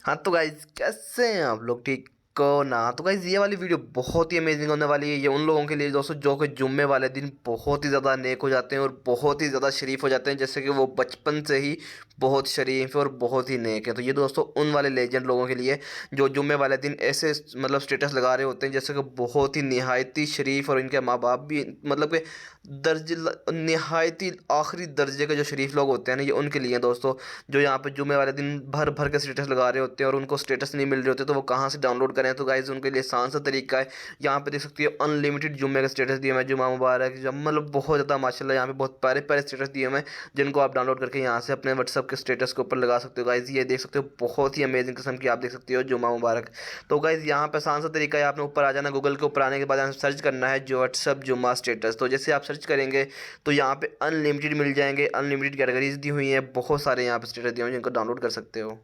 हाँ तो गाइज कैसे हैं आप लोग? ठीक को ना? तो गाइज ये वाली वीडियो बहुत ही अमेजिंग होने वाली है। ये उन लोगों के लिए दोस्तों जो कि जुम्मे वाले दिन बहुत ही ज़्यादा नेक हो जाते हैं और बहुत ही ज़्यादा शरीफ हो जाते हैं, जैसे कि वो बचपन से ही बहुत शरीफ है और बहुत ही नेक है। तो ये दोस्तों उन वाले लेजेंड लोगों के लिए जो जुम्मे वाले दिन ऐसे मतलब स्टेटस लगा रहे होते हैं जैसे कि बहुत ही निहायती शरीफ, और इनके माँ बाप भी मतलब कि दर्ज निहायती आखिरी दर्जे के जो शरीफ लोग होते हैं ना, ये उनके लिए दोस्तों जो यहाँ पे जुमे वाले दिन भर भर के स्टेटस लगा रहे होते हैं और उनको स्टेटस नहीं मिल रहे होते, तो वो कहाँ से डाउनलोड करें? तो गाइज उनके लिए आसान सा तरीका है। यहाँ पे देख सकती है अनलिमिटेड जुम्मे का स्टेटस दिया मैं, जुमा मुबारक, जब मतलब बहुत ज़्यादा माशाल्लाह यहाँ पे बहुत प्यारे प्यारे स्टेटस दिए मैं, जिनको आप डाउनलोड करके यहाँ से अपने व्हाट्सअप के स्टेटस के ऊपर लगा सकते हो। गाइज ये देख सकते हो बहुत ही अमेजिंग किस्म की आप देख सकते हो जुमा मुबारक। तो गाइज यहाँ पे आसान सा तरीका है, आपने ऊपर आ जाना, गूगल के ऊपर आने के बाद यहाँ सर्च करना है जो व्हाट्सअप जुम्मा स्टेटस। तो जैसे आप सर्च करेंगे तो यहाँ पे अनलिमिटेड मिल जाएंगे, अनलिमिटेड कैटेगरीज दी हुई हैं, बहुत सारे यहाँ पे स्टेटस दिए हुए हैं जिनको डाउनलोड कर सकते हो।